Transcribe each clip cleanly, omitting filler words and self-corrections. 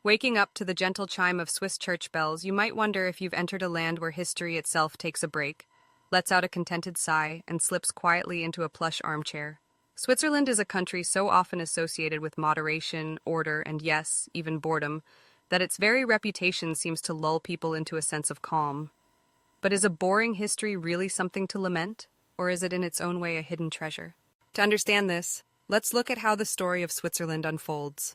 Waking up to the gentle chime of Swiss church bells, you might wonder if you've entered a land where history itself takes a break, lets out a contented sigh, and slips quietly into a plush armchair. Switzerland is a country so often associated with moderation, order, and yes, even boredom, that its very reputation seems to lull people into a sense of calm. But is a boring history really something to lament, or is it in its own way a hidden treasure? To understand this, let's look at how the story of Switzerland unfolds.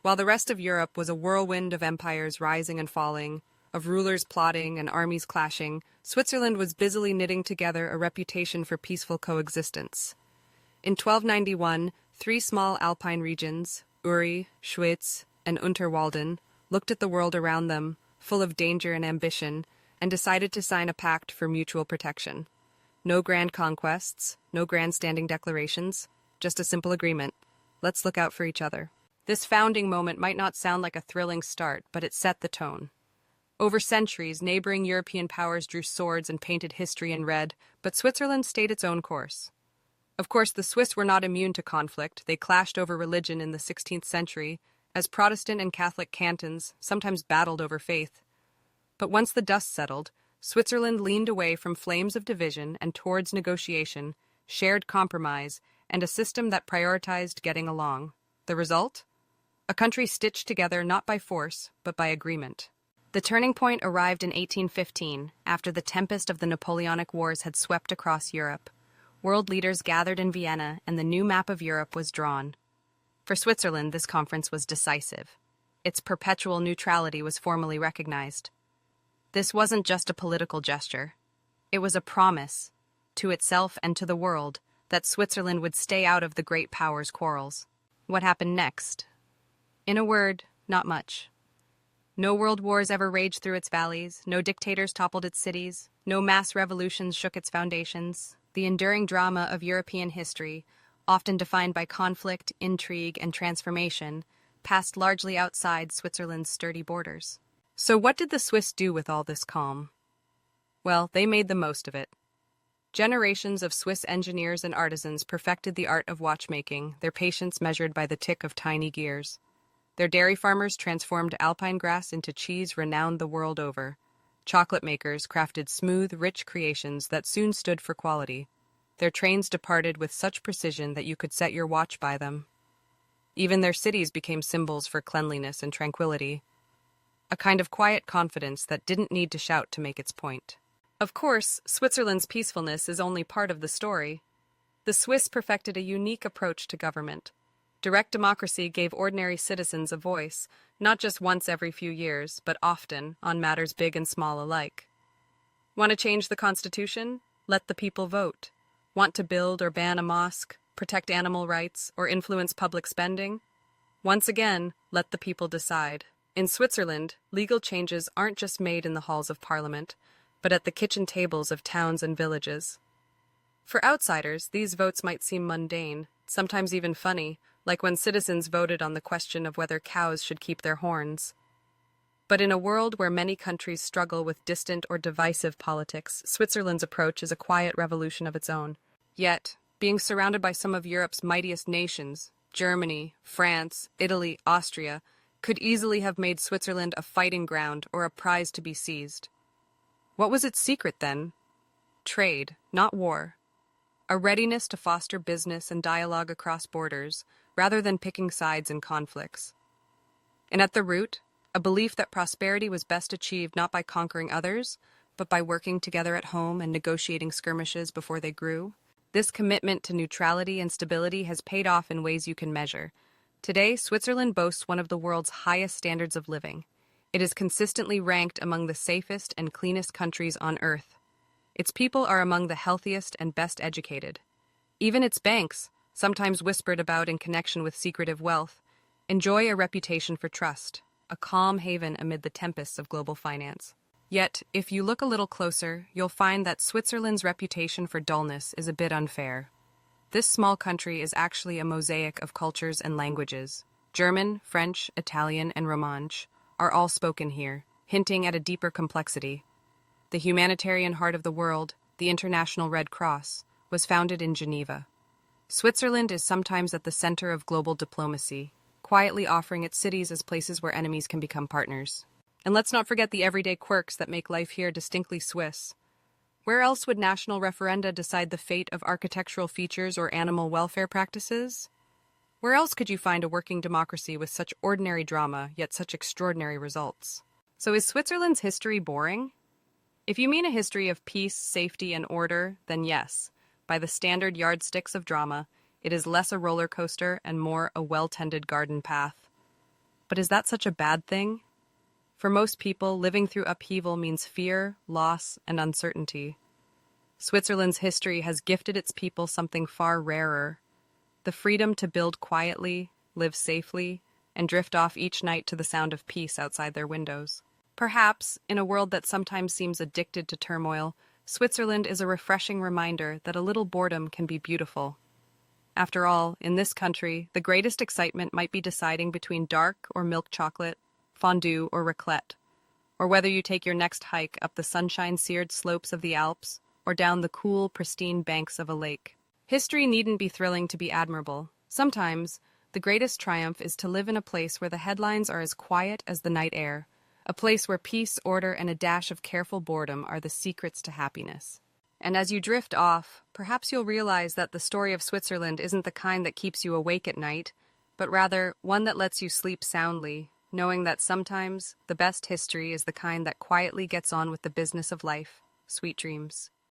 While the rest of Europe was a whirlwind of empires rising and falling, of rulers plotting and armies clashing, Switzerland was busily knitting together a reputation for peaceful coexistence. In 1291, three small alpine regions, Uri, Schwyz, and Unterwalden, looked at the world around them, full of danger and ambition, and decided to sign a pact for mutual protection. No grand conquests, no grandstanding declarations, just a simple agreement. Let's look out for each other. This founding moment might not sound like a thrilling start, but it set the tone. Over centuries, neighboring European powers drew swords and painted history in red, but Switzerland stayed its own course. Of course, the Swiss were not immune to conflict. They clashed over religion in the 16th century, as Protestant and Catholic cantons sometimes battled over faith. But once the dust settled, Switzerland leaned away from flames of division and towards negotiation, shared compromise, and a system that prioritized getting along. The result? A country stitched together not by force, but by agreement. The turning point arrived in 1815, after the tempest of the Napoleonic Wars had swept across Europe. World leaders gathered in Vienna, and the new map of Europe was drawn. For Switzerland, this conference was decisive. Its perpetual neutrality was formally recognized. This wasn't just a political gesture. It was a promise, to itself and to the world, that Switzerland would stay out of the great powers' quarrels. What happened next? In a word, not much. No world wars ever raged through its valleys, no dictators toppled its cities, no mass revolutions shook its foundations. The enduring drama of European history, often defined by conflict, intrigue, and transformation, passed largely outside Switzerland's sturdy borders. So what did the Swiss do with all this calm? Well, they made the most of it. Generations of Swiss engineers and artisans perfected the art of watchmaking, their patience measured by the tick of tiny gears. Their dairy farmers transformed alpine grass into cheese renowned the world over. Chocolate makers crafted smooth, rich creations that soon stood for quality. Their trains departed with such precision that you could set your watch by them. Even their cities became symbols for cleanliness and tranquility. A kind of quiet confidence that didn't need to shout to make its point. Of course, Switzerland's peacefulness is only part of the story. The Swiss perfected a unique approach to government. Direct democracy gave ordinary citizens a voice, not just once every few years, but often, on matters big and small alike. Want to change the constitution? Let the people vote. Want to build or ban a mosque, protect animal rights, or influence public spending? Once again, let the people decide. In Switzerland, legal changes aren't just made in the halls of parliament, but at the kitchen tables of towns and villages. For outsiders, these votes might seem mundane, sometimes even funny, like when citizens voted on the question of whether cows should keep their horns. But in a world where many countries struggle with distant or divisive politics, Switzerland's approach is a quiet revolution of its own. Yet, being surrounded by some of Europe's mightiest nations, Germany, France, Italy, Austria, could easily have made Switzerland a fighting ground or a prize to be seized. What was its secret, then? Trade, not war. A readiness to foster business and dialogue across borders, rather than picking sides in conflicts. And at the root, a belief that prosperity was best achieved not by conquering others, but by working together at home and negotiating skirmishes before they grew. This commitment to neutrality and stability has paid off in ways you can measure. Today, Switzerland boasts one of the world's highest standards of living. It is consistently ranked among the safest and cleanest countries on Earth. Its people are among the healthiest and best educated. Even its banks, sometimes whispered about in connection with secretive wealth, enjoy a reputation for trust, a calm haven amid the tempests of global finance. Yet, if you look a little closer, you'll find that Switzerland's reputation for dullness is a bit unfair. This small country is actually a mosaic of cultures and languages. German, French, Italian, and Romansh are all spoken here, hinting at a deeper complexity. The humanitarian heart of the world, the International Red Cross, was founded in Geneva. Switzerland is sometimes at the center of global diplomacy, quietly offering its cities as places where enemies can become partners. And let's not forget the everyday quirks that make life here distinctly Swiss. Where else would national referenda decide the fate of architectural features or animal welfare practices? Where else could you find a working democracy with such ordinary drama, yet such extraordinary results? So is Switzerland's history boring? If you mean a history of peace, safety, and order, then yes, by the standard yardsticks of drama, it is less a roller coaster and more a well-tended garden path. But is that such a bad thing? For most people, living through upheaval means fear, loss, and uncertainty. Switzerland's history has gifted its people something far rarer: the freedom to build quietly, live safely, and drift off each night to the sound of peace outside their windows. Perhaps, in a world that sometimes seems addicted to turmoil, Switzerland is a refreshing reminder that a little boredom can be beautiful. After all, in this country, the greatest excitement might be deciding between dark or milk chocolate, fondue or raclette, or whether you take your next hike up the sunshine-seared slopes of the Alps or down the cool, pristine banks of a lake. History needn't be thrilling to be admirable. Sometimes, the greatest triumph is to live in a place where the headlines are as quiet as the night air, a place where peace, order, and a dash of careful boredom are the secrets to happiness. And as you drift off, perhaps you'll realize that the story of Switzerland isn't the kind that keeps you awake at night, but rather one that lets you sleep soundly, knowing that sometimes the best history is the kind that quietly gets on with the business of life. Sweet dreams.